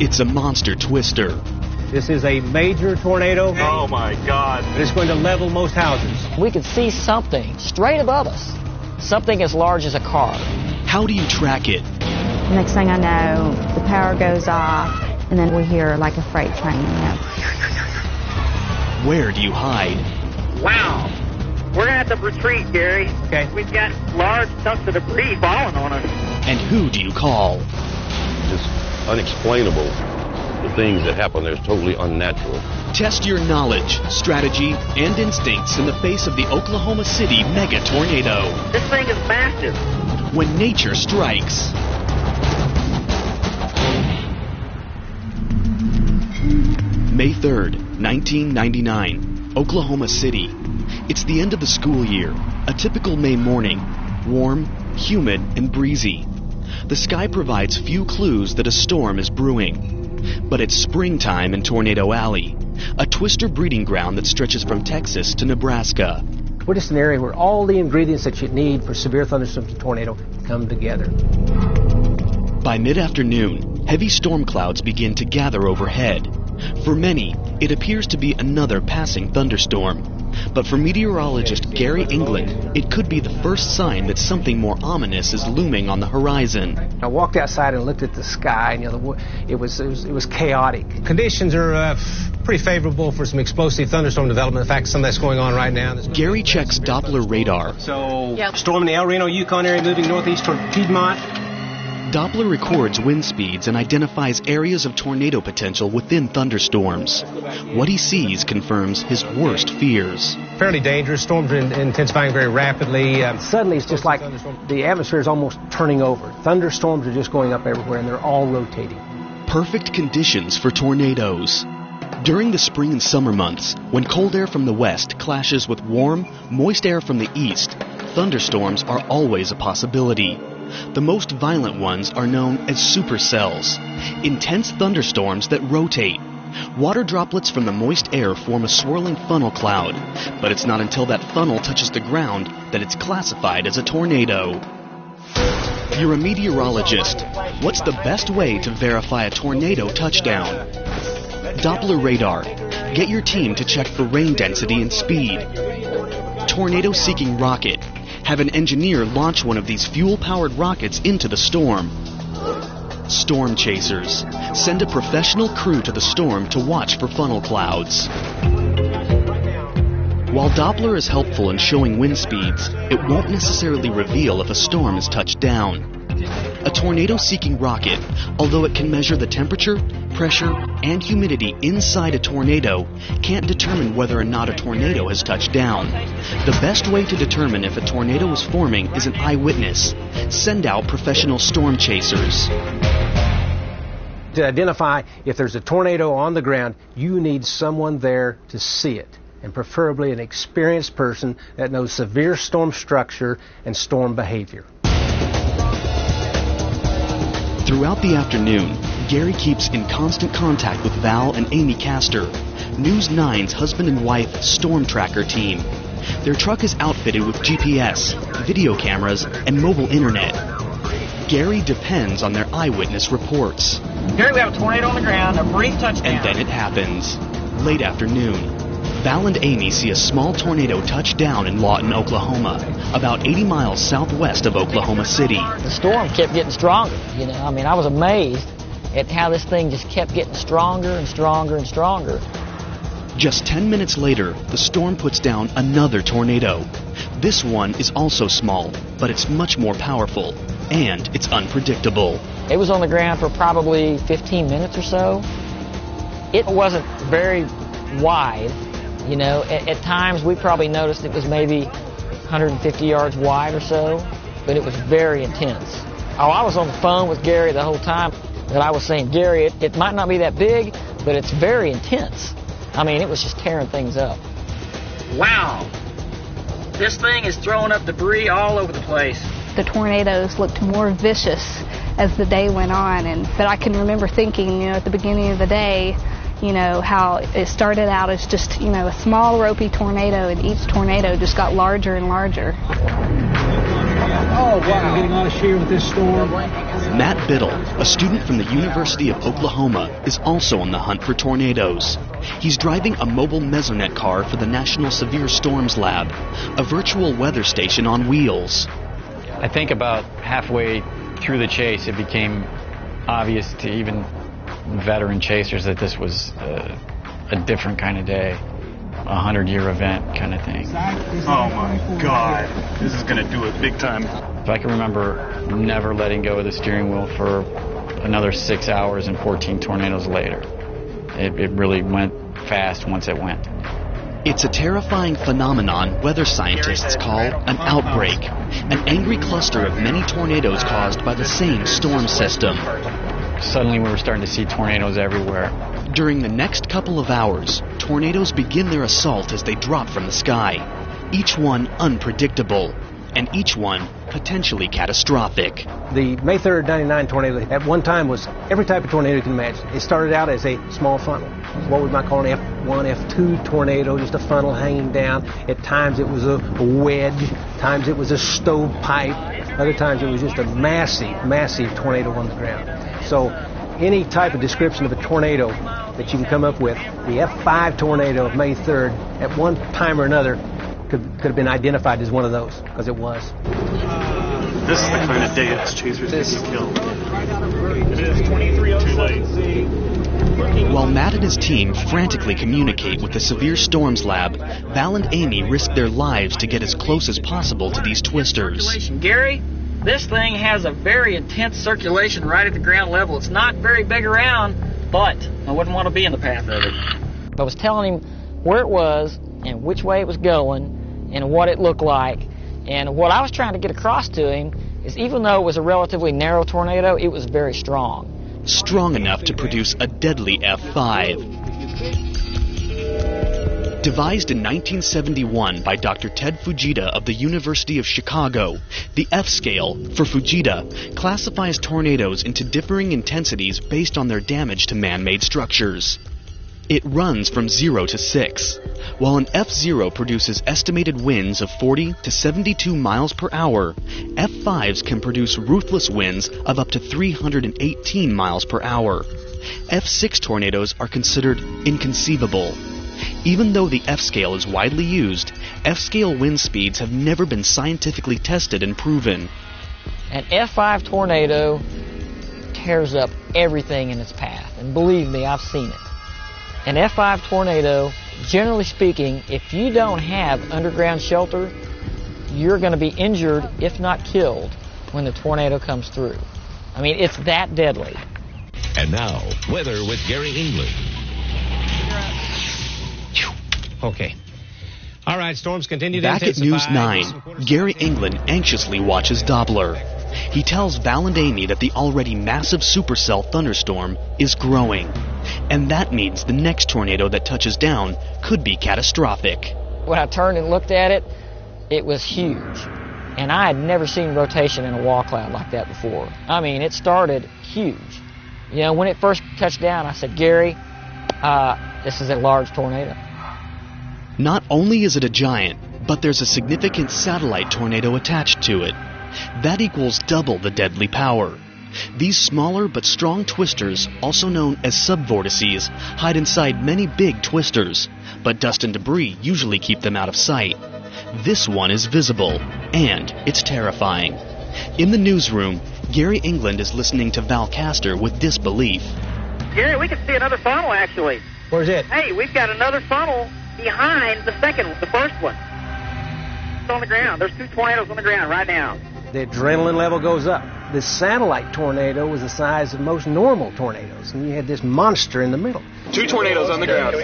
It's a monster twister. This is a major tornado. Oh my God. It's going to level most houses. We could see something straight above us, something as large as a car. How do you track it? Next thing I know, the power goes off, and then we hear like a freight train, Where do you hide? Wow. We're going to have to retreat, Gary. Okay. We've got large chunks of debris falling on us. And who do you call? Just unexplainable. The things that happen there is totally unnatural. Test your knowledge, strategy, and instincts in the face of the Oklahoma City mega tornado. This thing is massive. When nature strikes. May 3rd, 1999, Oklahoma City. It's the end of the school year, a typical May morning, warm, humid, and breezy. The sky provides few clues that a storm is brewing. But it's springtime in Tornado Alley, a twister breeding ground that stretches from Texas to Nebraska. We're just an area where all the ingredients that you need for severe thunderstorms and tornado come together. By mid-afternoon, heavy storm clouds begin to gather overhead. For many, it appears to be another passing thunderstorm. But for meteorologist Gary England, it could be the first sign that something more ominous is looming on the horizon. I walked outside and looked at the sky, and it was chaotic. Conditions are pretty favorable for some explosive thunderstorm development. In fact, some of that's going on right now. Gary checks Doppler radar. So, storm in the El Reno, Yukon area moving northeast toward Piedmont. Doppler records wind speeds and identifies areas of tornado potential within thunderstorms. What he sees confirms his worst fears. Fairly dangerous. Storms are intensifying very rapidly. Suddenly, it's just like the atmosphere is almost turning over. Thunderstorms are just going up everywhere, and they're all rotating. Perfect conditions for tornadoes. During the spring and summer months, when cold air from the west clashes with warm, moist air from the east, thunderstorms are always a possibility. The most violent ones are known as supercells, intense thunderstorms that rotate. Water droplets from the moist air form a swirling funnel cloud, but it's not until that funnel touches the ground that it's classified as a tornado. You're a meteorologist. What's the best way to verify a tornado touchdown? Doppler radar. Get your team to check for rain density and speed. Tornado-seeking rocket. Have an engineer launch one of these fuel-powered rockets into the storm. Storm chasers. Send a professional crew to the storm to watch for funnel clouds. While Doppler is helpful in showing wind speeds, it won't necessarily reveal if a storm has touched down. A tornado-seeking rocket, although it can measure the temperature, pressure, and humidity inside a tornado, can't determine whether or not a tornado has touched down. The best way to determine if a tornado is forming is an eyewitness. Send out professional storm chasers. To identify if there's a tornado on the ground, you need someone there to see it, and preferably an experienced person that knows severe storm structure and storm behavior. Throughout the afternoon, Gary keeps in constant contact with Val and Amy Castor, News 9's husband and wife storm tracker team. Their truck is outfitted with GPS, video cameras, and mobile internet. Gary depends on their eyewitness reports. Gary, we have a tornado on the ground, a brief touchdown. And then it happens. Late afternoon, Val and Amy see a small tornado touch down in Lawton, Oklahoma, about 80 miles southwest of Oklahoma City. The storm kept getting stronger, I was amazed at how this thing just kept getting stronger and stronger and stronger. Just 10 minutes later, the storm puts down another tornado. This one is also small, but it's much more powerful, and it's unpredictable. It was on the ground for probably 15 minutes or so. It wasn't very wide. At times we probably noticed it was maybe 150 yards wide or so, but it was very intense. I was on the phone with Gary the whole time, that I was saying, Gary, it might not be that big, but it's very intense. It was just tearing things up. Wow. This thing is throwing up debris all over the place. The tornadoes looked more vicious as the day went on, but I can remember thinking, at the beginning of the day, how it started out as just, a small ropey tornado, and each tornado just got larger and larger. Oh, wow. Getting on a shear with this storm. Matt Biddle, a student from the University of Oklahoma, is also on the hunt for tornadoes. He's driving a mobile Mesonet car for the National Severe Storms Lab, a virtual weather station on wheels. I think about halfway through the chase, it became obvious to even veteran chasers that this was a different kind of day, a 100-year event kind of thing. Oh my God, this is going to do it big time. So I can remember never letting go of the steering wheel for another 6 hours and 14 tornadoes later. It really went fast once it went. It's a terrifying phenomenon weather scientists call an outbreak, an angry cluster of many tornadoes caused by the same storm system. Suddenly we were starting to see tornadoes everywhere. During the next couple of hours, tornadoes begin their assault as they drop from the sky, each one unpredictable, and each one potentially catastrophic. The May 3rd, 99 tornado at one time was every type of tornado you can imagine. It started out as a small funnel, what we might call an F1, F2 tornado, just a funnel hanging down. At times it was a wedge, times it was a stovepipe, other times it was just a massive, massive tornado on the ground. So any type of description of a tornado that you can come up with, the F5 tornado of May 3rd, at one time or another, could have been identified as one of those, because it was. This is the kind of day its chasers get killed. It is 23:02. While Matt and his team frantically communicate with the Severe Storms Lab, Val and Amy risk their lives to get as close as possible to these twisters. Gary, this thing has a very intense circulation right at the ground level. It's not very big around, but I wouldn't want to be in the path of it. I was telling him where it was and which way it was going and what it looked like. And what I was trying to get across to him is even though it was a relatively narrow tornado, it was very strong. Strong enough to produce a deadly F5. Devised in 1971 by Dr. Ted Fujita of the University of Chicago, the F scale, for Fujita, classifies tornadoes into differing intensities based on their damage to man-made structures. It runs from 0 to 6. While an F0 produces estimated winds of 40 to 72 miles per hour, F5s can produce ruthless winds of up to 318 miles per hour. F6 tornadoes are considered inconceivable. Even though the F scale is widely used, F scale wind speeds have never been scientifically tested and proven. An F5 tornado tears up everything in its path, and believe me, I've seen it. An F5 tornado, generally speaking, if you don't have underground shelter, you're going to be injured, if not killed, when the tornado comes through. I mean, it's that deadly. And now, weather with Gary England. Okay. All right, storms continue to Back at intensify. News 9, Gary England anxiously watches Doppler. He tells Val and Amy that the already massive supercell thunderstorm is growing, and that means the next tornado that touches down could be catastrophic. When I turned and looked at it, it was huge. And I had never seen rotation in a wall cloud like that before. I mean, it started huge. You know, when it first touched down, I said, Gary, this is a large tornado. Not only is it a giant, but there's a significant satellite tornado attached to it. That equals double the deadly power. These smaller but strong twisters, also known as subvortices, hide inside many big twisters, but dust and debris usually keep them out of sight. This one is visible, and it's terrifying. In the newsroom, Gary England is listening to Val Castor with disbelief. Gary, we can see another funnel, actually. Where's it? Hey, we've got another funnel behind the first one. It's on the ground. There's two tornadoes on the ground right now. The adrenaline level goes up. This satellite tornado was the size of most normal tornadoes, and you had this monster in the middle. Two tornadoes on the ground.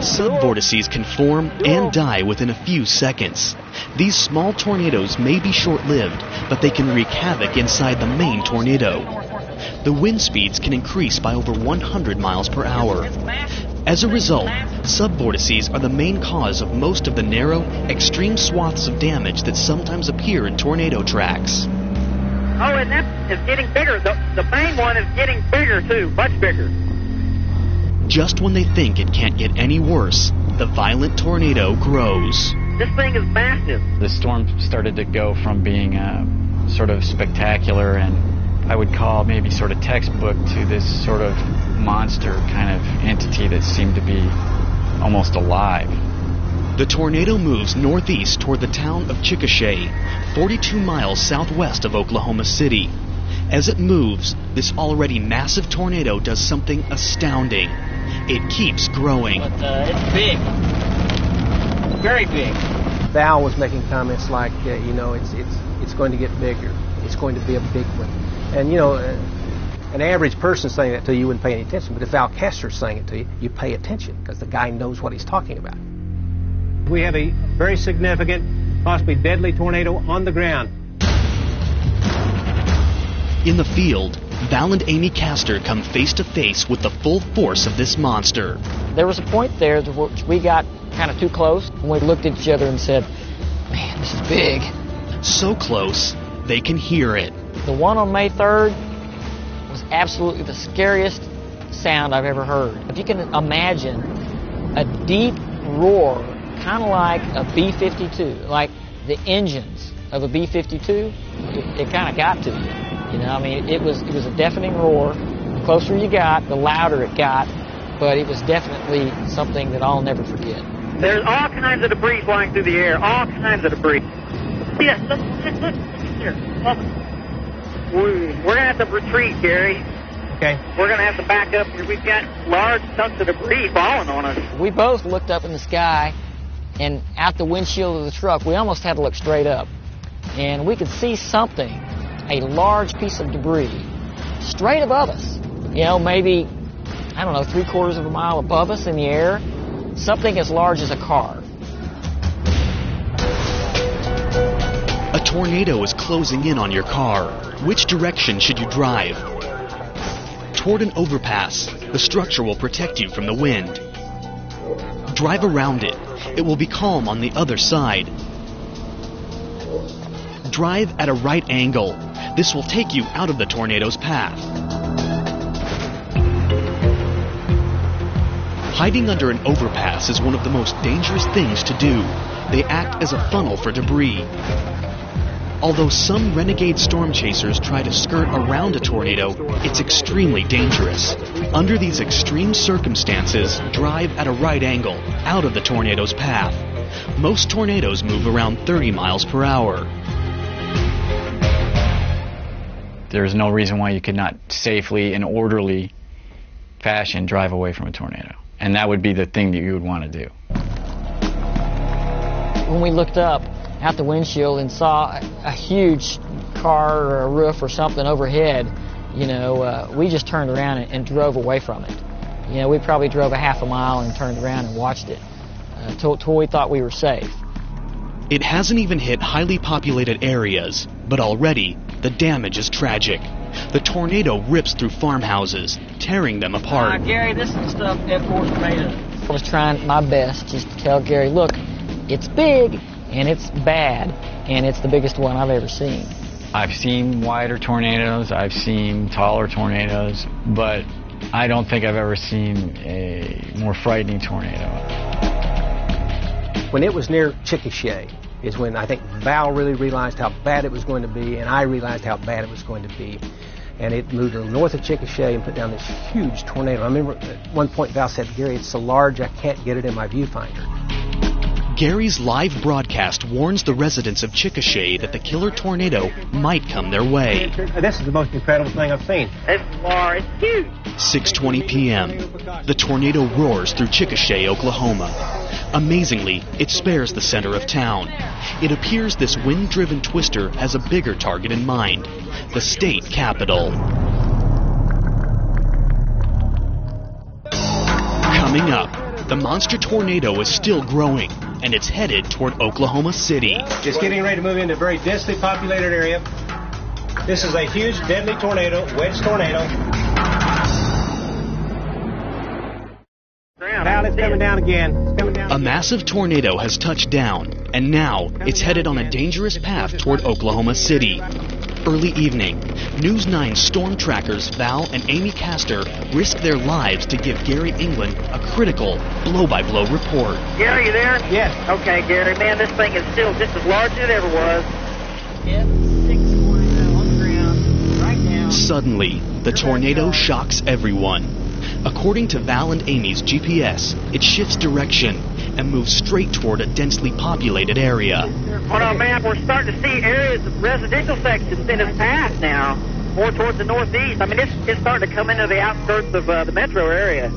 Subvortices can form and die within a few seconds. These small tornadoes may be short-lived, but they can wreak havoc inside the main tornado. The wind speeds can increase by over 100 miles per hour. As a result, subvortices are the main cause of most of the narrow, extreme swaths of damage that sometimes appear in tornado tracks. Oh, and that is getting bigger. The main one is getting bigger, too, much bigger. Just when they think it can't get any worse, the violent tornado grows. This thing is massive. The storm started to go from being sort of spectacular and I would call maybe sort of textbook to this sort of monster kind of entity that seemed to be almost alive. The tornado moves northeast toward the town of Chickasha, 42 miles southwest of Oklahoma City. As it moves, this already massive tornado does something astounding. It keeps growing. But it's big. Very big. Val was making comments like, it's going to get bigger. It's going to be a big one. And, an average person saying that to you wouldn't pay any attention. But if Val Kester's saying it to you, you pay attention because the guy knows what he's talking about. We have a very significant, possibly deadly tornado on the ground. In the field, Val and Amy Castor come face to face with the full force of this monster. There was a point there to which we got kind of too close, and we looked at each other and said, man, this is big. So close, they can hear it. The one on May 3rd was absolutely the scariest sound I've ever heard. If you can imagine a deep roar, kind of like a B-52, like the engines of a B-52, it kind of got to you. It was a deafening roar. The closer you got, the louder it got, but it was definitely something that I'll never forget. There's all kinds of debris flying through the air, all kinds of debris. Yes, look here. Look. We're going to have to retreat, Gary. Okay. We're going to have to back up. We've got large chunks of debris falling on us. We both looked up in the sky and out the windshield of the truck. We almost had to look straight up. And we could see something, a large piece of debris, straight above us. Maybe, 3/4 of a mile above us in the air. Something as large as a car. A tornado is closing in on your car. Which direction should you drive? Toward an overpass. The structure will protect you from the wind. Drive around it. It will be calm on the other side. Drive at a right angle. This will take you out of the tornado's path. Hiding under an overpass is one of the most dangerous things to do. They act as a funnel for debris. Although some renegade storm chasers try to skirt around a tornado, it's extremely dangerous. Under these extreme circumstances, drive at a right angle, out of the tornado's path. Most tornadoes move around 30 miles per hour. There's no reason why you could not safely and orderly fashion drive away from a tornado. And that would be the thing that you would want to do. When we looked up out the windshield and saw a huge car or a roof or something overhead, we just turned around and drove away from it. We probably drove a half a mile and turned around and watched it till we thought we were safe. It hasn't even hit highly populated areas, but already the damage is tragic. The tornado rips through farmhouses, tearing them apart. Gary, this is the stuff F4's made of. I was trying my best just to tell Gary, look, it's big and it's bad, and it's the biggest one I've ever seen. I've seen wider tornadoes, I've seen taller tornadoes, but I don't think I've ever seen a more frightening tornado. When it was near Chickasha is when I think Val really realized how bad it was going to be, and I realized how bad it was going to be. And it moved north of Chickasha and put down this huge tornado. I remember at one point Val said, Gary, it's so large I can't get it in my viewfinder. Gary's live broadcast warns the residents of Chickasha that the killer tornado might come their way. This is the most incredible thing I've seen. It's large. It's huge. 6:20 p.m. The tornado roars through Chickasha, Oklahoma. Amazingly, it spares the center of town. It appears this wind-driven twister has a bigger target in mind, the state capitol. Coming up, the monster tornado is still growing, and it's headed toward Oklahoma City. It's getting ready to move into a very densely populated area. This is a huge, deadly tornado, wedge tornado. Now it's coming down again. It's coming down. A massive tornado has touched down, and now it's headed on a dangerous path toward Oklahoma City. Early evening, News 9 storm trackers Val and Amy Castor risk their lives to give Gary England a critical blow-by-blow report. Gary, you there? Yes. Okay, Gary, man, this thing is still just as large as it ever was. F6 Suddenly, the tornado shocks everyone. According to Val and Amy's GPS, it shifts direction and moves straight toward a densely populated area. On our map, we're starting to see areas of residential sections in its path now, more towards the northeast. I mean, it's starting to come into the outskirts of the metro area.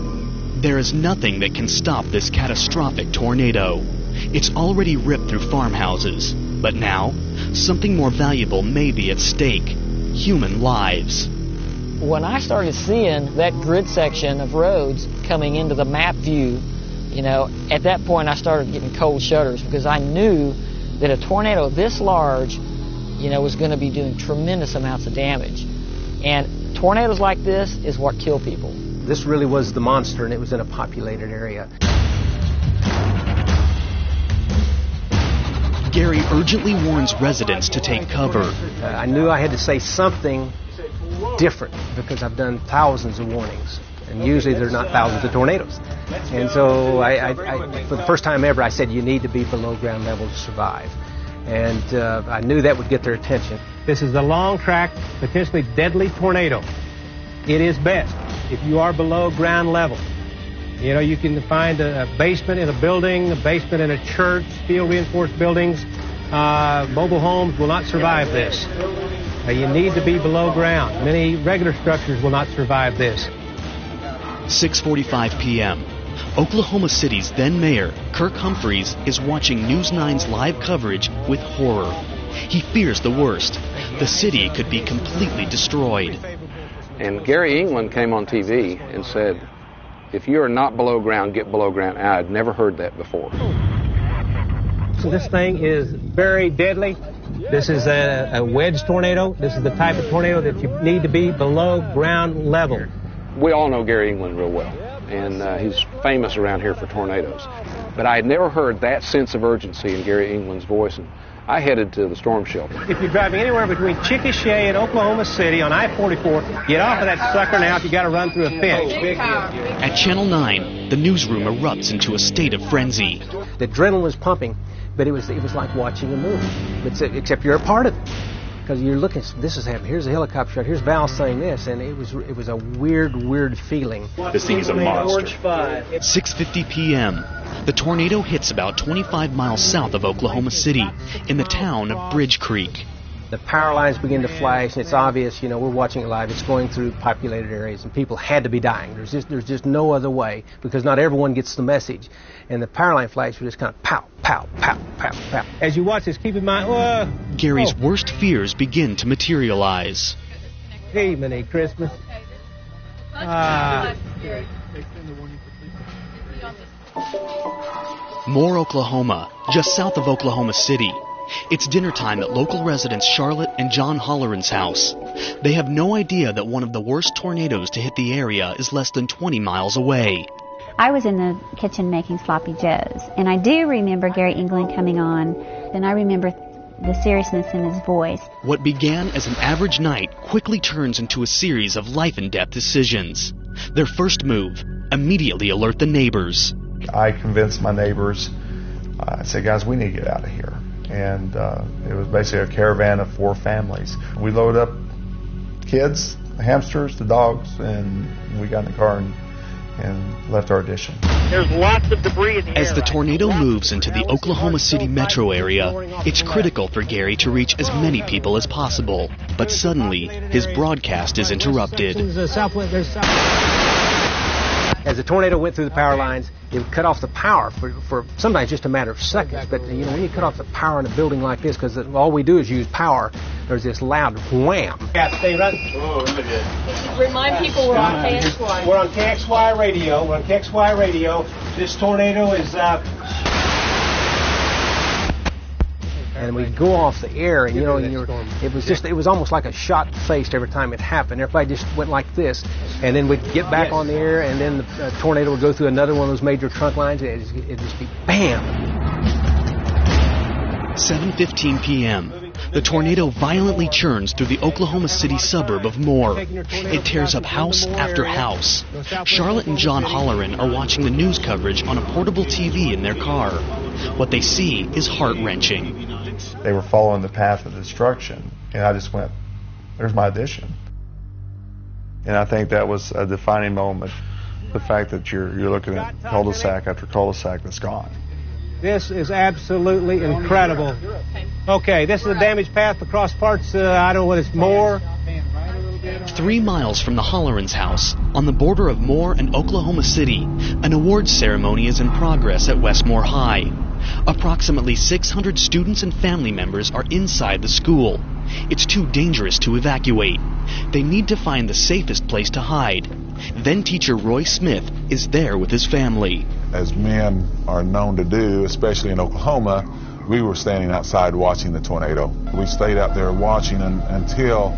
There is nothing that can stop this catastrophic tornado. It's already ripped through farmhouses, but now, something more valuable may be at stake: human lives. When I started seeing that grid section of roads coming into the map view, you know, at that point I started getting cold shudders, because I knew that a tornado this large, you know, was going to be doing tremendous amounts of damage. And tornadoes like this is what kill people. This really was the monster, and it was in a populated area. Gary urgently warns residents to take cover. I knew I had to say something different, because I've done thousands of warnings, and usually there's not thousands of tornadoes. And so I for the first time ever, I said you need to be below ground level to survive. And I knew that would get their attention. This is a long track, potentially deadly tornado. It is best if you are below ground level. You know, you can find a basement in a building, a basement in a church, steel reinforced buildings. Mobile homes will not survive this. You need to be below ground. Many regular structures will not survive this. 6:45 p.m. Oklahoma City's then mayor, Kirk Humphreys, is watching News 9's live coverage with horror. He fears the worst. The city could be completely destroyed. And Gary England came on TV and said, if you are not below ground, get below ground. And I had never heard that before. So this thing is very deadly. This is a wedge tornado. This is the type of tornado that you need to be below ground level. We all know Gary England real well, and he's famous around here for tornadoes. But I had never heard that sense of urgency in Gary England's voice, and I headed to the storm shelter. If you're driving anywhere between Chickasha and Oklahoma City on I-44, get off of that sucker now if you got to run through a fence. At Channel 9, the newsroom erupts into a state of frenzy. The adrenaline was pumping, but it was like watching a movie, except you're a part of it. Because you're looking, this is happening, here's a helicopter shot, here's Val saying this, and it was a weird feeling. This thing is a monster. 6:50 p.m. The tornado hits about 25 miles south of Oklahoma City, in the town of Bridge Creek. The power lines begin to flash, and it's obvious, you know, we're watching it live. It's going through populated areas, and people had to be dying. There's just no other way, because not everyone gets the message. And the power line flash was just kind of pow, pow, pow, pow, pow. As you watch this, keep in mind, Gary's worst fears begin to materialize. Hey, Merry Christmas. More Oklahoma, just south of Oklahoma City. It's dinner time at local residents Charlotte and John Holleran's house. They have no idea that one of the worst tornadoes to hit the area is less than 20 miles away. I was in the kitchen making sloppy joes, and I do remember Gary England coming on, and I remember the seriousness in his voice. What began as an average night quickly turns into a series of life-and-death decisions. Their first move, immediately alert the neighbors. I convinced my neighbors. I said, guys, we need to get out of here. And it was basically a caravan of 4 families. We loaded up kids, the hamsters, the dogs, and we got in the car and left our addition. There's lots of debris in the air. As the tornado moves into the Oklahoma City metro area, it's critical for Gary to reach as many people as possible. But suddenly, his broadcast is interrupted. As the tornado went through the power lines, it would cut off the power for sometimes just a matter of seconds. But you know, when you cut off the power in a building like this, because all we do is use power, there's this loud wham. Yeah, stay running. Remind people we're on KXY. We're on KXY radio. We're on KXY radio. This tornado is and we'd go off the air, and you know, it was almost like a shot in the face every time it happened. Everybody just went like this, and then we'd get back on the air, and then the tornado would go through another one of those major trunk lines, and it'd just be bam. 7:15 p.m. The tornado violently churns through the Oklahoma City suburb of Moore. It tears up house after house. Charlotte and John Holleran are watching the news coverage on a portable TV in their car. What they see is heart-wrenching. They were following the path of destruction, and I just went, there's my addition. And I think that was a defining moment, the fact that you're looking at cul-de-sac after cul-de-sac that's gone. This is absolutely incredible. Okay, this is a damaged path across parts, I don't know what it's more. 3 miles from the Hollerans' house, on the border of Moore and Oklahoma City, an awards ceremony is in progress at Westmore High. Approximately 600 students and family members are inside the school. It's too dangerous to evacuate. They need to find the safest place to hide. Then teacher Roy Smith is there with his family. As men are known to do, especially in Oklahoma, we were standing outside watching the tornado. We stayed out there watching until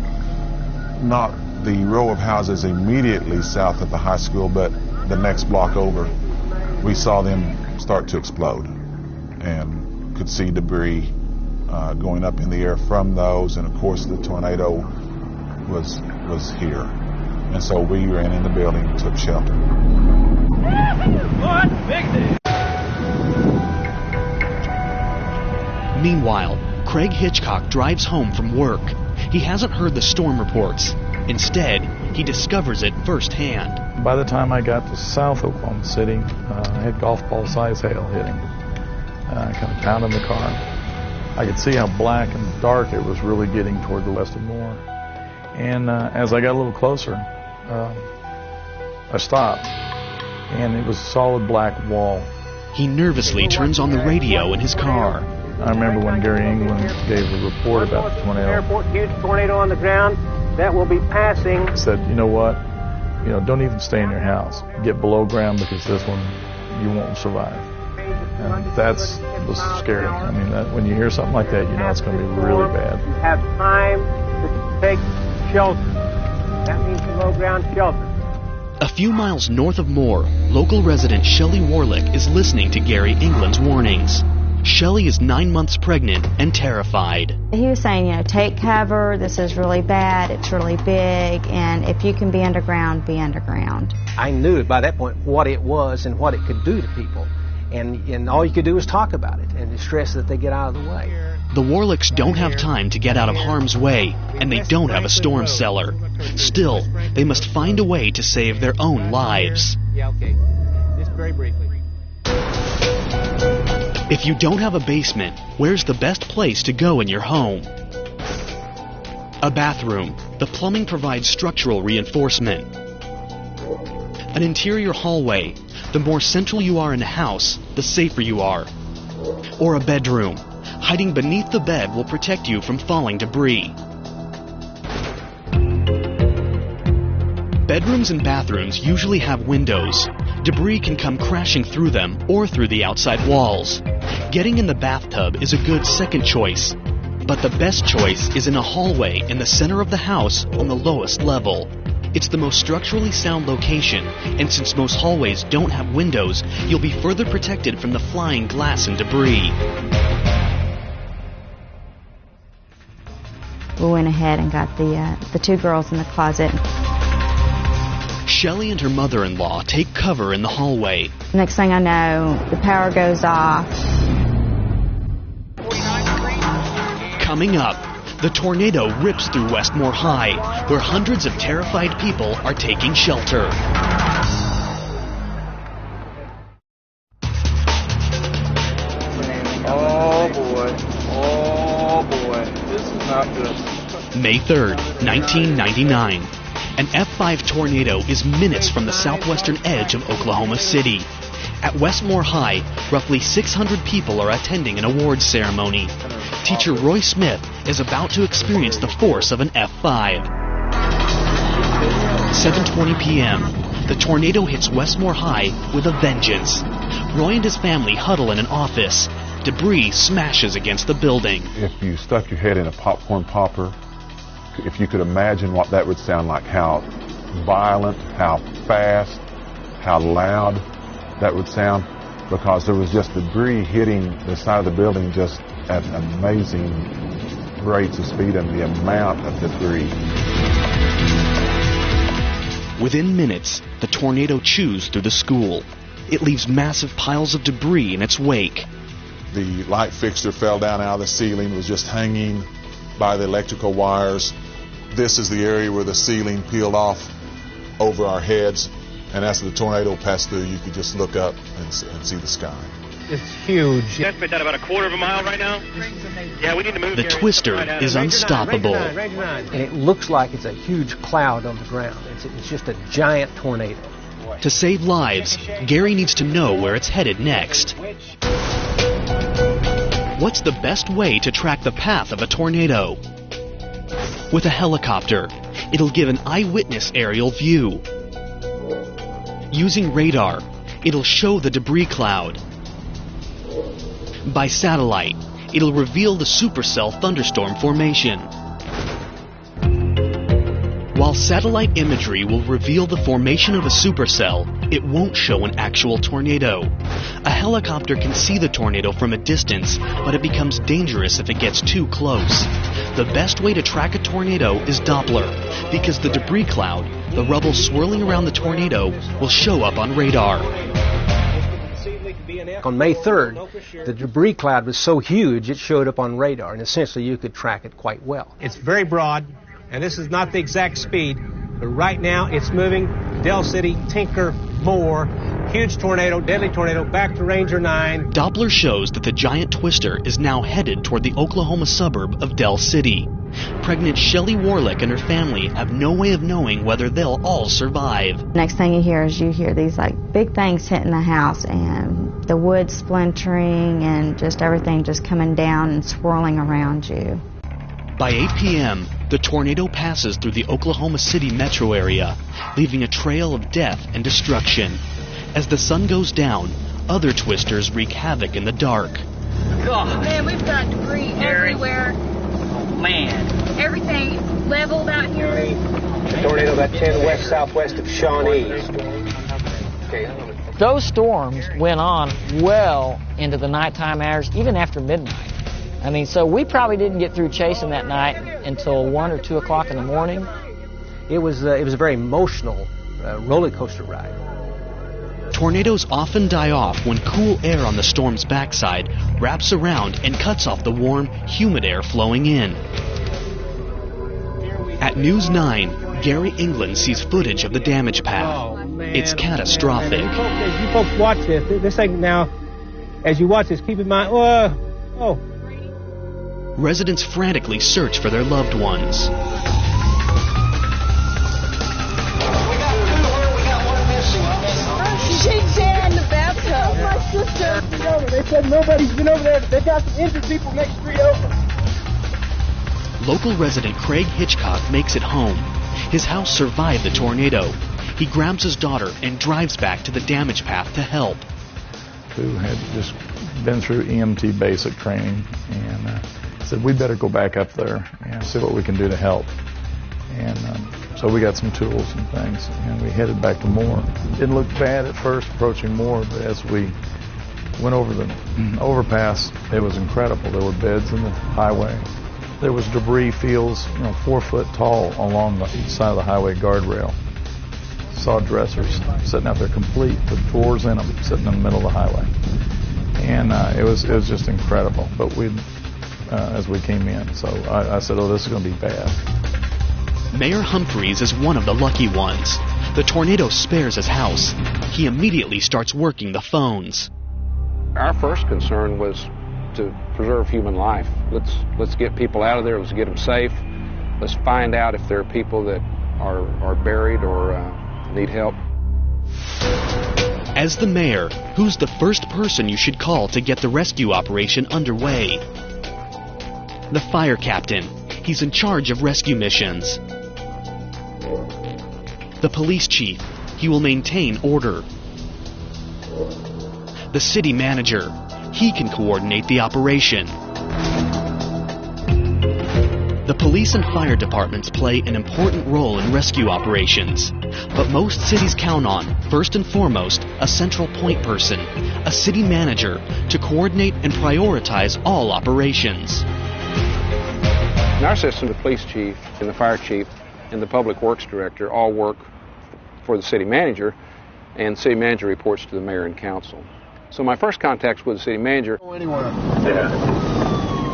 not the row of houses immediately south of the high school, but the next block over, we saw them start to explode and could see debris going up in the air from those, and of course the tornado was here. And so we ran in the building and took shelter. Meanwhile, Craig Hitchcock drives home from work. He hasn't heard the storm reports. Instead, he discovers it firsthand. By the time I got to South Oklahoma City, I had golf ball size hail hitting. I kind of pounded the car. I could see how black and dark it was really getting toward the west of Moore. And as I got a little closer, I stopped, and it was a solid black wall. He nervously turns on the radio in his car. I remember when Gary England gave a report about the tornado. Airport, huge tornado on the ground that will be passing. He said, you know what, don't even stay in your house. Get below ground, because this one, you won't survive. And that was scary. I mean, when you hear something like that, you know it's going to be really bad. You have time to take shelter. That means below ground shelter. A few miles north of Moore, local resident Shelley Warlick is listening to Gary England's warnings. Shelley is 9 months pregnant and terrified. He was saying, take cover, this is really bad, it's really big, and if you can be underground, be underground. I knew by that point what it was and what it could do to people. And all you could do is talk about it and stress that they get out of the way. The Warlicks don't have time to get out of harm's way, and they don't have a storm cellar. Still, they must find a way to save their own lives. Yeah, okay. Just very briefly. If you don't have a basement, where's the best place to go in your home? A bathroom. The plumbing provides structural reinforcement. An interior hallway. The more central you are in a house, the safer you are. Or a bedroom. Hiding beneath the bed will protect you from falling debris. Bedrooms and bathrooms usually have windows. Debris can come crashing through them or through the outside walls. Getting in the bathtub is a good second choice. But the best choice is in a hallway in the center of the house on the lowest level. It's the most structurally sound location, and since most hallways don't have windows, you'll be further protected from the flying glass and debris. We went ahead and got the two girls in the closet. Shelley and her mother-in-law take cover in the hallway. Next thing I know, the power goes off. Coming up, the tornado rips through Westmore High, where hundreds of terrified people are taking shelter. Oh boy. Oh boy. This is not good. May 3rd, 1999. An F5 tornado is minutes from the southwestern edge of Oklahoma City. At Westmore High, roughly 600 people are attending an awards ceremony. Teacher Roy Smith is about to experience the force of an F5. 7:20 p.m. The tornado hits Westmore High with a vengeance. Roy and his family huddle in an office. Debris smashes against the building. If you stuck your head in a popcorn popper, if you could imagine what that would sound like, how violent, how fast, how loud that would sound, because there was just debris hitting the side of the building just at amazing rates of speed, and the amount of debris. Within minutes, the tornado chews through the school. It leaves massive piles of debris in its wake. The light fixture fell down out of the ceiling, was just hanging by the electrical wires. This is the area where the ceiling peeled off over our heads, and as the tornado passed through, you could just look up and see the sky. It's huge. That's been about a quarter of a mile right now. Yeah, we need to move. The twister is unstoppable. And it looks like it's a huge cloud on the ground. It's just a giant tornado. To save lives, Gary needs to know where it's headed next. What's the best way to track the path of a tornado? With a helicopter, it'll give an eyewitness aerial view. Using radar, it'll show the debris cloud. By satellite, it'll reveal the supercell thunderstorm formation. While satellite imagery will reveal the formation of a supercell, it won't show an actual tornado. A helicopter can see the tornado from a distance, but it becomes dangerous if it gets too close. The best way to track a tornado is Doppler, because the debris cloud, the rubble swirling around the tornado, will show up on radar. On May 3rd, the debris cloud was so huge it showed up on radar, and essentially you could track it quite well. It's very broad, and this is not the exact speed, but right now it's moving Del City, Tinker, Moore, huge tornado, deadly tornado, back to Ranger 9. Doppler shows that the giant twister is now headed toward the Oklahoma suburb of Del City. Pregnant Shelley Warlick and her family have no way of knowing whether they'll all survive. Next thing you hear these like big things hitting the house and the wood splintering and just everything just coming down and swirling around you. By 8 p.m., the tornado passes through the Oklahoma City metro area, leaving a trail of death and destruction. As the sun goes down, other twisters wreak havoc in the dark. God. Man, we've got debris everywhere. Man. Everything leveled out here. Tornado that 10 west-southwest of Shawnee. Those storms went on well into the nighttime hours, even after midnight. I mean, so we probably didn't get through chasing that night until 1 or 2 o'clock in the morning. It was a very emotional roller coaster ride. Tornadoes often die off when cool air on the storm's backside wraps around and cuts off the warm, humid air flowing in. At News 9, Gary England sees footage of the damage path. It's catastrophic. As you folks watch this thing now, as you watch this, keep in mind, Residents frantically search for their loved ones. She's there in the bathtub. My sister. They said nobody's been over there. They've got some injured people next street over. Local resident Craig Hitchcock makes it home. His house survived the tornado. He grabs his daughter and drives back to the damage path to help. Who had just been through EMT basic training and said we better go back up there and see what we can do to help. And so we got some tools and things, and we headed back to Moore. It didn't look bad at first approaching Moore, but as we went over the overpass, it was incredible. There were beds in the highway. There was debris fields, 4 foot tall along each side of the highway guardrail. Saw dressers sitting out there complete with drawers in them, sitting in the middle of the highway. And it was just incredible. But as we came in, so I said, this is going to be bad. Mayor Humphreys is one of the lucky ones. The tornado spares his house. He immediately starts working the phones. Our first concern was to preserve human life. Let's get people out of there. Let's get them safe. Let's find out if there are people that are buried or need help. As the mayor, who's the first person you should call to get the rescue operation underway? The fire captain. He's in charge of rescue missions. The police chief. He will maintain order. The city manager. He can coordinate the operation. The police and fire departments play an important role in rescue operations, but most cities count on, first and foremost, a central point person, a city manager, to coordinate and prioritize all operations. In our system, the police chief and the fire chief and the public works director all work for the city manager, and the city manager reports to the mayor and council. So my first contact with the city manager.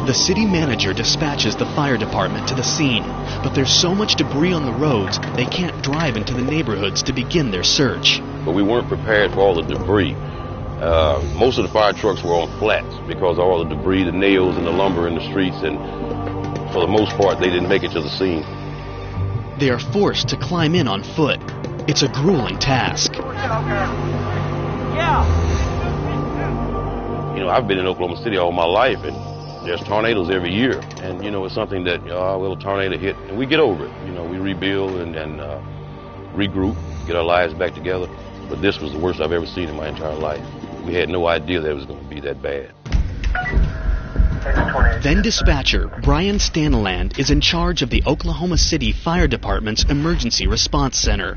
The city manager dispatches the fire department to the scene, but there's so much debris on the roads they can't drive into the neighborhoods to begin their search. But we weren't prepared for all the debris. Most of the fire trucks were on flats because of all the debris, the nails and the lumber in the streets, and for the most part they didn't make it to the scene. They are forced to climb in on foot. It's a grueling task. You know, I've been in Oklahoma City all my life, and there's tornadoes every year. And, you know, it's something that, well, a tornado hit, and we get over it. You know, we rebuild and regroup, get our lives back together. But this was the worst I've ever seen in my entire life. We had no idea that it was going to be that bad. Then dispatcher Brian Staniland is in charge of the Oklahoma City Fire Department's Emergency Response Center.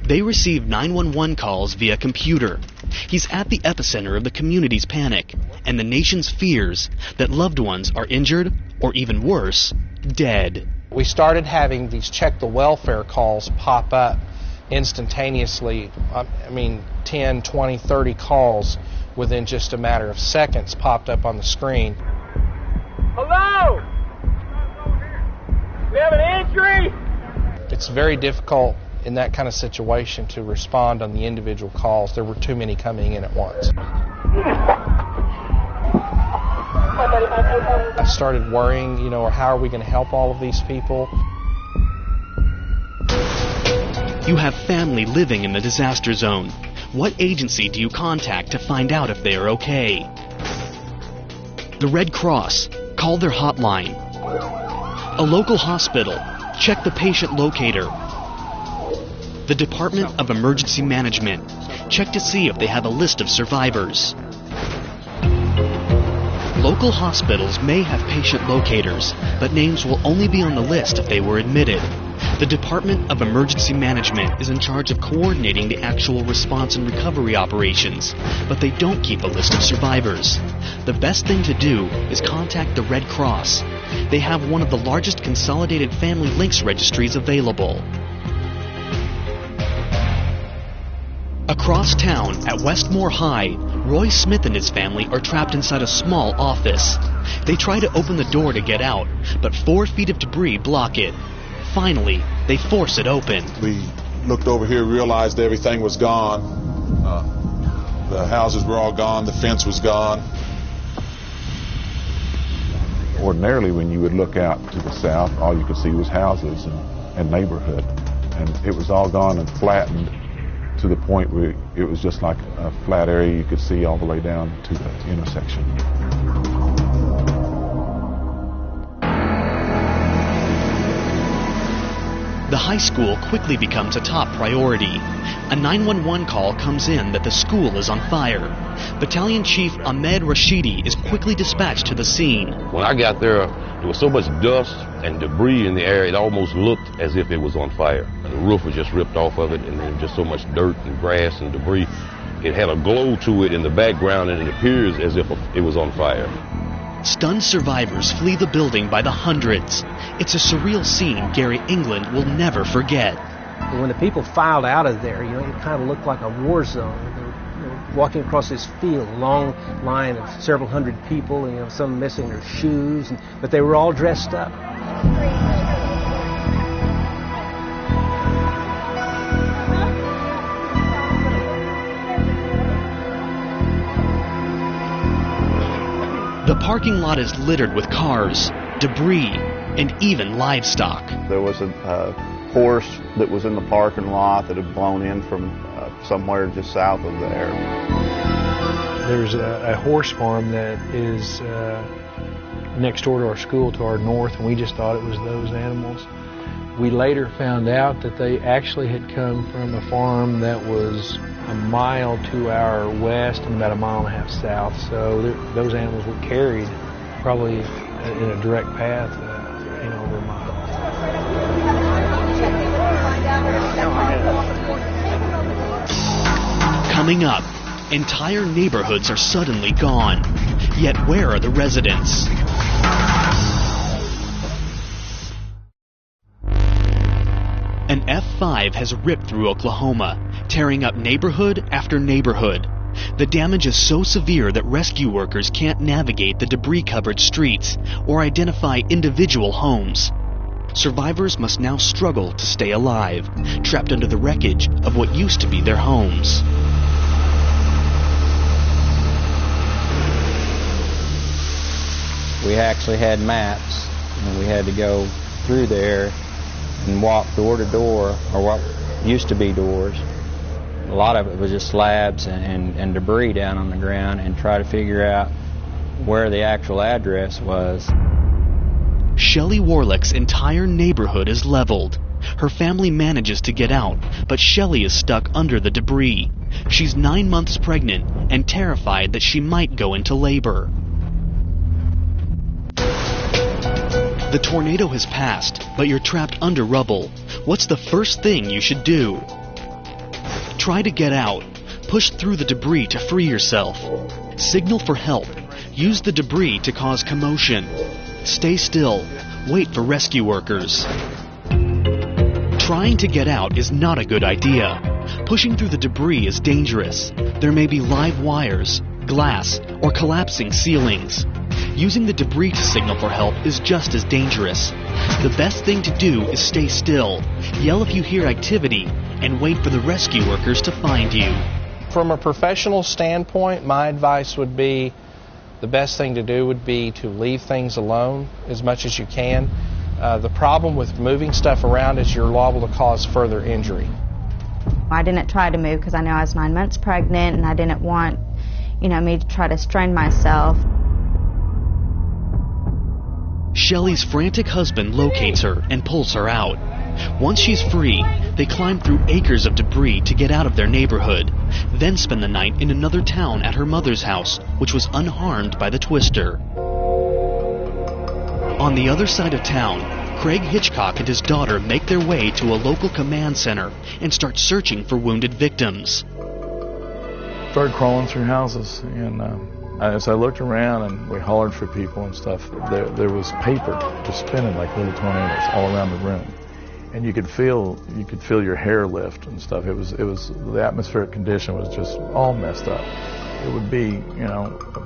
They receive 911 calls via computer. He's at the epicenter of the community's panic and the nation's fears that loved ones are injured or, even worse, dead. We started having these check the welfare calls pop up instantaneously. 10, 20, 30 calls within just a matter of seconds popped up on the screen. Hello? We have an injury? It's very difficult in that kind of situation to respond on the individual calls. There were too many coming in at once. I started worrying, how are we going to help all of these people? You have family living in the disaster zone. What agency do you contact to find out if they are okay? The Red Cross. Call their hotline. A local hospital. Check the patient locator. The Department of Emergency Management. Check to see if they have a list of survivors. Local hospitals may have patient locators, but names will only be on the list if they were admitted. The Department of Emergency Management is in charge of coordinating the actual response and recovery operations, but they don't keep a list of survivors. The best thing to do is contact the Red Cross. They have one of the largest consolidated family links registries available. Across town at Westmore High, Roy Smith and his family are trapped inside a small office. They try to open the door to get out, but 4 feet of debris block it. Finally, they force it open. We looked over here, realized everything was gone. The houses were all gone, the fence was gone. Ordinarily, when you would look out to the south, all you could see was houses and neighborhood. And it was all gone and flattened to the point where it was just like a flat area you could see all the way down to the intersection. The high school quickly becomes a top priority. A 911 call comes in that the school is on fire. Battalion Chief Ahmed Rashidi is quickly dispatched to the scene. When I got there was so much dust and debris in the air, it almost looked as if it was on fire. The roof was just ripped off of it, and there was just so much dirt and grass and debris. It had a glow to it in the background, and it appears as if it was on fire. Stunned survivors flee the building by the hundreds. It's a surreal scene Gary England will never forget. When the people filed out of there, it kind of looked like a war zone. They were walking across this field, a long line of several hundred people, some missing their shoes, but they were all dressed up. The parking lot is littered with cars, debris, and even livestock. There was a horse that was in the parking lot that had blown in from somewhere just south of there. There's a horse farm that is next door to our school to our north, and we just thought it was those animals. We later found out that they actually had come from a farm that was a mile to our west and about a mile and a half south. So those animals were carried probably in a direct path over a mile. Coming up, entire neighborhoods are suddenly gone. Yet where are the residents? An F5 has ripped through Oklahoma, tearing up neighborhood after neighborhood. The damage is so severe that rescue workers can't navigate the debris-covered streets or identify individual homes. Survivors must now struggle to stay alive, trapped under the wreckage of what used to be their homes. We actually had maps, and we had to go through there and walk door to door, or what used to be doors. A lot of it was just slabs and debris down on the ground, and try to figure out where the actual address was. Shelley Warlick's entire neighborhood is leveled. Her family manages to get out, but Shelley is stuck under the debris. She's 9 months pregnant and terrified that she might go into labor. The tornado has passed, but you're trapped under rubble. What's the first thing you should do? Try to get out. Push through the debris to free yourself. Signal for help. Use the debris to cause commotion. Stay still. Wait for rescue workers. Trying to get out is not a good idea. Pushing through the debris is dangerous. There may be live wires, glass, or collapsing ceilings. Using the debris to signal for help is just as dangerous. The best thing to do is stay still, yell if you hear activity, and wait for the rescue workers to find you. From a professional standpoint, my advice would be the best thing to do would be to leave things alone as much as you can. The problem with moving stuff around is you're liable to cause further injury. I didn't try to move because I know I was 9 months pregnant, and I didn't want, me to try to strain myself. Shelley's frantic husband locates her and pulls her out. Once she's free, they climb through acres of debris to get out of their neighborhood, then spend the night in another town at her mother's house, which was unharmed by the twister. On the other side of town, Craig Hitchcock and his daughter make their way to a local command center and start searching for wounded victims. Started crawling through houses, and as I looked around and we hollered for people and stuff, there was paper just spinning like little tornadoes all around the room, and you could feel your hair lift and stuff. It was the atmospheric condition was just all messed up. It would be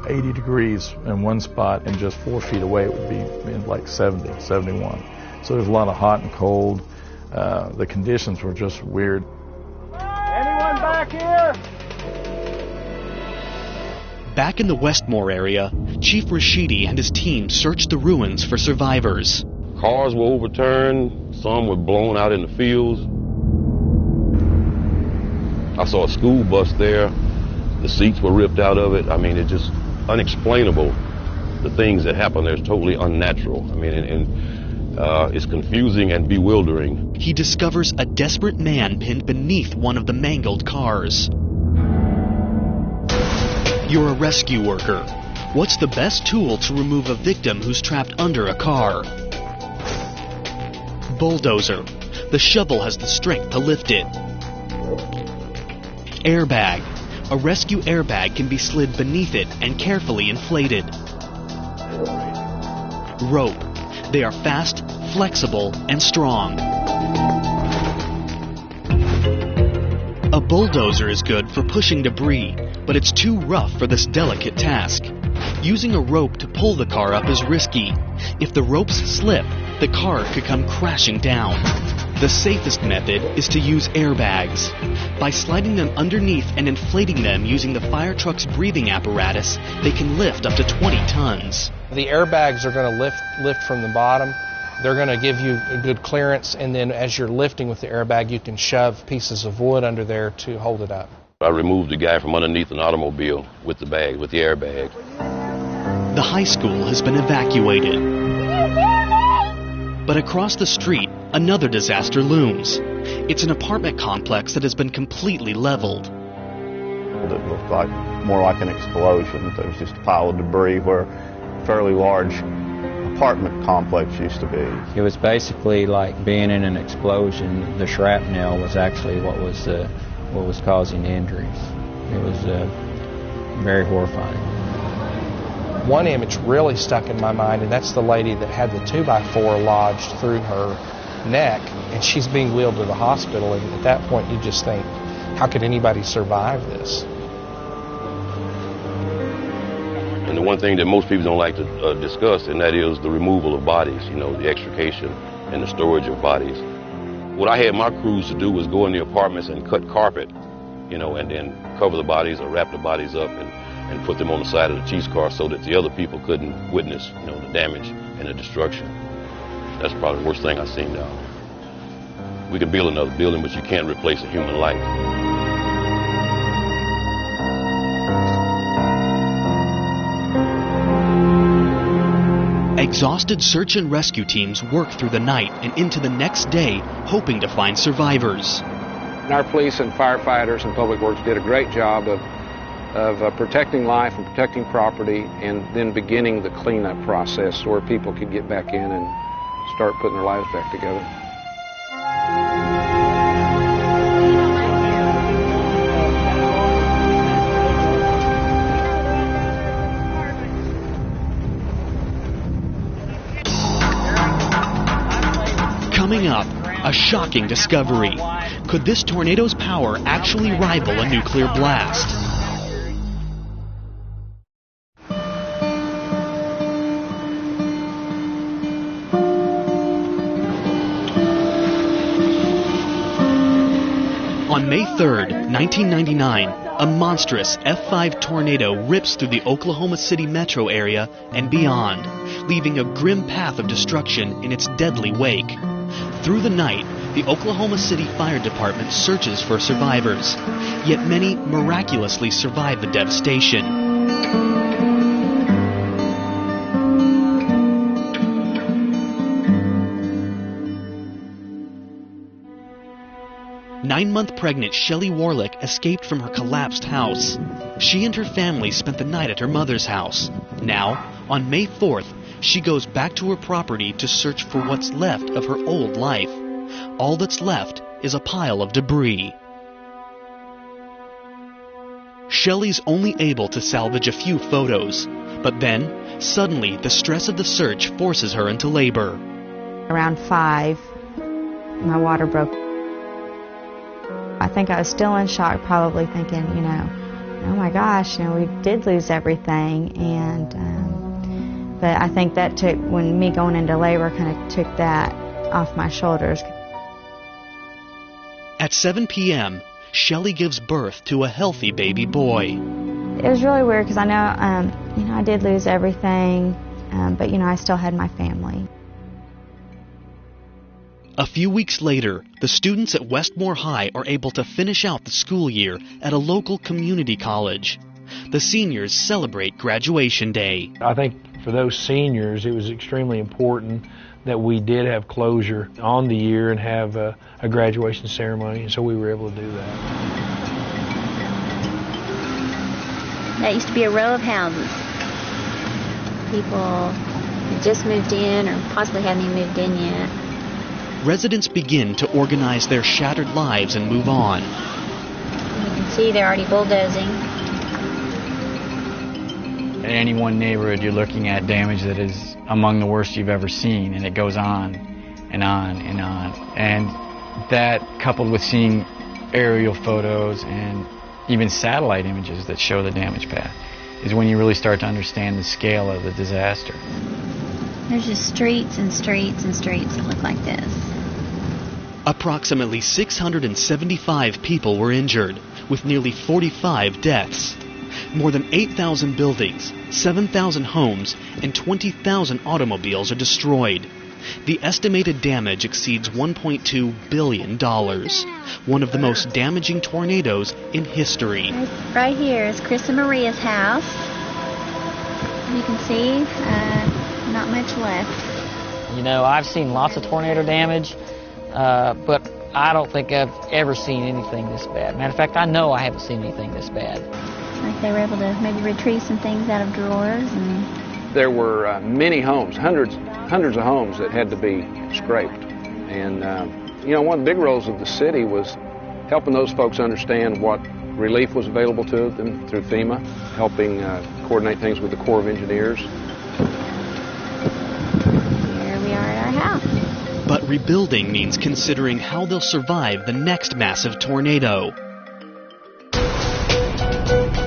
80 degrees in one spot, and just 4 feet away it would be like 70, 71. So there's a lot of hot and cold. The conditions were just weird. Anyone back here? Back in the Westmore area, Chief Rashidi and his team searched the ruins for survivors. Cars were overturned, some were blown out in the fields. I saw a school bus there. The seats were ripped out of it. I mean, it's just unexplainable. The things that happen there is totally unnatural. I mean, it's confusing and bewildering. He discovers a desperate man pinned beneath one of the mangled cars. You're a rescue worker. What's the best tool to remove a victim who's trapped under a car? Bulldozer. The shovel has the strength to lift it. Airbag. A rescue airbag can be slid beneath it and carefully inflated. Rope. They are fast, flexible, and strong. A bulldozer is good for pushing debris, but it's too rough for this delicate task. Using a rope to pull the car up is risky. If the ropes slip, the car could come crashing down. The safest method is to use airbags. By sliding them underneath and inflating them using the fire truck's breathing apparatus, they can lift up to 20 tons. The airbags are going to lift from the bottom. They're going to give you a good clearance, and then as you're lifting with the airbag, you can shove pieces of wood under there to hold it up. I removed the guy from underneath an automobile with the bag, with the airbag. The high school has been evacuated. But across the street, another disaster looms. It's an apartment complex that has been completely leveled. It looked like more like an explosion. There was just a pile of debris where a fairly large apartment complex used to be. It was basically like being in an explosion. The shrapnel was actually what was causing the injuries. It was very horrifying. One image really stuck in my mind, and that's the lady that had the 2x4 lodged through her neck, and she's being wheeled to the hospital, and at that point you just think, how could anybody survive this? And the one thing that most people don't like to discuss, and that is the removal of bodies, you know, the extrication and the storage of bodies. What I had my crews to do was go in the apartments and cut carpet, you know, and then cover the bodies or wrap the bodies up and put them on the side of the cheese car so that the other people couldn't witness, you know, the damage and the destruction. That's probably the worst thing I've seen down there. We can build another building, but you can't replace a human life. Exhausted search and rescue teams work through the night and into the next day, hoping to find survivors. And our police and firefighters and public works did a great job of protecting life and protecting property, and then beginning the cleanup process where people could get back in and start putting their lives back together. Coming up, a shocking discovery. Could this tornado's power actually rival a nuclear blast? On May 3rd, 1999, a monstrous F5 tornado rips through the Oklahoma City metro area and beyond, leaving a grim path of destruction in its deadly wake. Through the night, the Oklahoma City Fire Department searches for survivors, yet many miraculously survive the devastation. 9-month pregnant Shelley Warlick escaped from her collapsed house. She and her family spent the night at her mother's house. Now, on May 4th, she goes back to her property to search for what's left of her old life. All that's left is a pile of debris. Shelley's only able to salvage a few photos, but then, suddenly, the stress of the search forces her into labor. Around 5, my water broke. I think I was still in shock, probably thinking, oh my gosh, we did lose everything, and but I think that when me going into labor kind of took that off my shoulders. At 7 p.m., Shelley gives birth to a healthy baby boy. It was really weird because I know, I did lose everything, but I still had my family. A few weeks later, the students at Westmore High are able to finish out the school year at a local community college. The seniors celebrate graduation day. I think for those seniors, it was extremely important that we did have closure on the year and have a graduation ceremony, and so we were able to do that. That used to be a row of houses. People had just moved in or possibly hadn't even moved in yet. Residents begin to organize their shattered lives and move on. You can see they're already bulldozing. In any one neighborhood, you're looking at damage that is among the worst you've ever seen, and it goes on and on and on. And that, coupled with seeing aerial photos and even satellite images that show the damage path, is when you really start to understand the scale of the disaster. There's just streets and streets and streets that look like this. Approximately 675 people were injured, with nearly 45 deaths. More than 8,000 buildings, 7,000 homes, and 20,000 automobiles are destroyed. The estimated damage exceeds $1.2 billion, one of the most damaging tornadoes in history. Right here is Chris and Maria's house. You can see not much left. I've seen lots of tornado damage, but I don't think I've ever seen anything this bad. Matter of fact, I know I haven't seen anything this bad. Like they were able to maybe retrieve some things out of drawers. And there were many homes, hundreds of homes that had to be scraped. And, one of the big roles of the city was helping those folks understand what relief was available to them through FEMA, helping coordinate things with the Corps of Engineers. Here we are at our house. But rebuilding means considering how they'll survive the next massive tornado.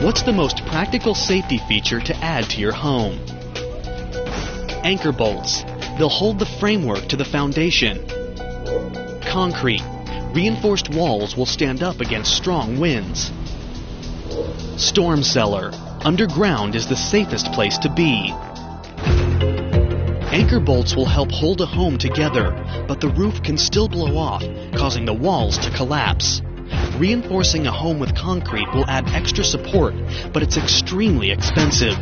What's the most practical safety feature to add to your home? Anchor bolts. They'll hold the framework to the foundation. Concrete. Reinforced walls will stand up against strong winds. Storm cellar. Underground is the safest place to be. Anchor bolts will help hold a home together, but the roof can still blow off, causing the walls to collapse. Reinforcing a home with concrete will add extra support, but it's extremely expensive.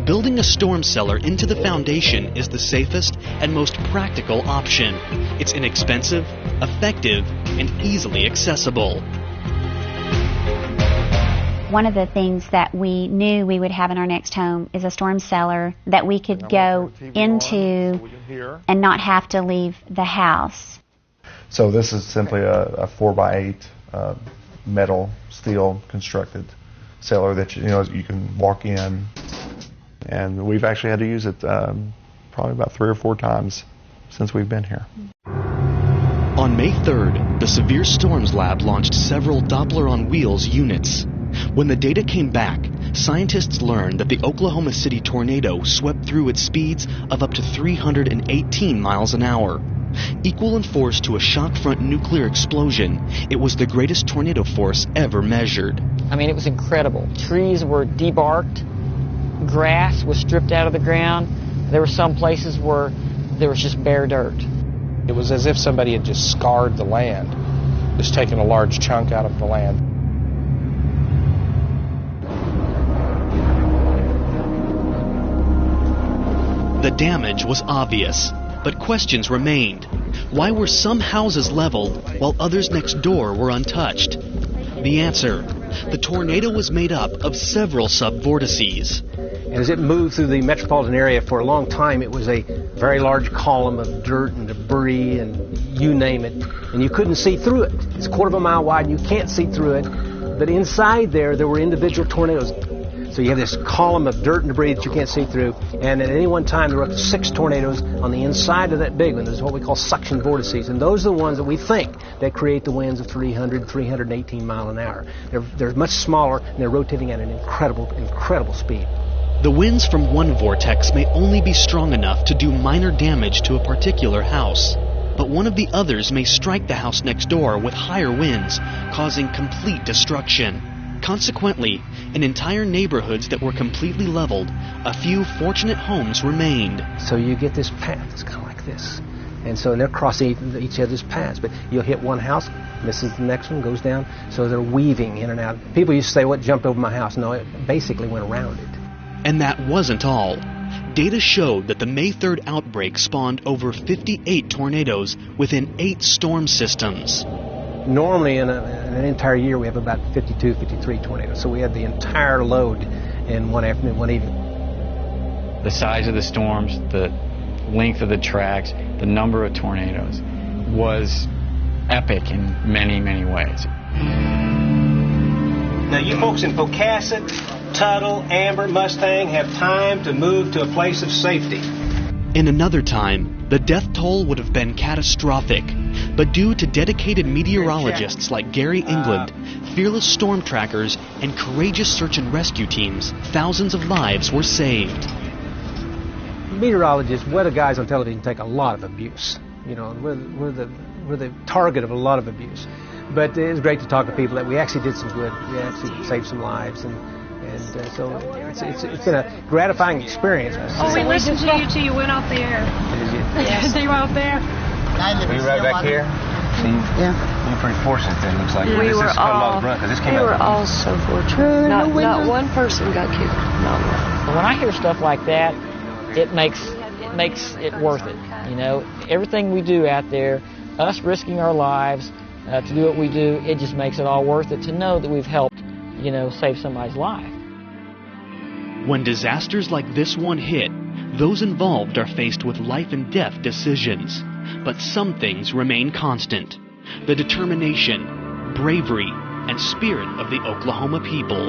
Building a storm cellar into the foundation is the safest and most practical option. It's inexpensive, effective, and easily accessible. One of the things that we knew we would have in our next home is a storm cellar that we could go into and not have to leave the house. So this is simply a 4x8 metal, steel constructed cellar that you can walk in, and we've actually had to use it probably about 3 or 4 times since we've been here. On May 3rd, the Severe Storms Lab launched several Doppler on Wheels units. When the data came back, scientists learned that the Oklahoma City tornado swept through at speeds of up to 318 miles an hour. Equal in force to a shock front nuclear explosion, it was the greatest tornado force ever measured. I mean, it was incredible. Trees were debarked, grass was stripped out of the ground. There were some places where there was just bare dirt. It was as if somebody had just scarred the land, just taken a large chunk out of the land. The damage was obvious, but questions remained. Why were some houses leveled while others next door were untouched? The answer: the tornado was made up of several subvortices. And as it moved through the metropolitan area for a long time, it was a very large column of dirt and debris and you name it, and you couldn't see through it. It's a quarter of a mile wide and you can't see through it, but inside there were individual tornadoes. So you have this column of dirt and debris that you can't see through, and at any one time there were up to 6 tornadoes on the inside of that big one. There's what we call suction vortices, and those are the ones that we think that create the winds of 300, 318 mile an hour. They're much smaller, and they're rotating at an incredible speed. The winds from one vortex may only be strong enough to do minor damage to a particular house, but one of the others may strike the house next door with higher winds, causing complete destruction. Consequently, in entire neighborhoods that were completely leveled, a few fortunate homes remained. So you get this path, it's kind of like this. And so they're crossing each other's paths, but you'll hit one house, misses the next one, goes down, so they're weaving in and out. People used to say, what jumped over my house? No, it basically went around it. And that wasn't all. Data showed that the May 3rd outbreak spawned over 58 tornadoes within 8 storm systems. Normally in an entire year we have about 52, 53 tornadoes, so we had the entire load in one afternoon, one evening. The size of the storms, the length of the tracks, the number of tornadoes was epic in many, many ways. Now you folks in Pocasset, Tuttle, Amber, Mustang have time to move to a place of safety. In another time, the death toll would have been catastrophic, but due to dedicated meteorologists like Gary England, fearless storm trackers, and courageous search and rescue teams, thousands of lives were saved. Meteorologists, weather guys on television take a lot of abuse. You know, we're the target of a lot of abuse. But it was great to talk to people that we actually did some good. We actually saved some lives, and so it's been a gratifying experience. Oh, we listened to you till you went off the air. Did you? Yes. They were out there. Were you right back here? Yeah. You're pretty fortunate then, looks like. We were all so fortunate. Not one person got killed. Not one. When I hear stuff like that, it makes it worth it. You know, everything we do out there, us risking our lives to do what we do, it just makes it all worth it to know that we've helped, save somebody's life. When disasters like this one hit, those involved are faced with life and death decisions. But some things remain constant: the determination, bravery, and spirit of the Oklahoma people.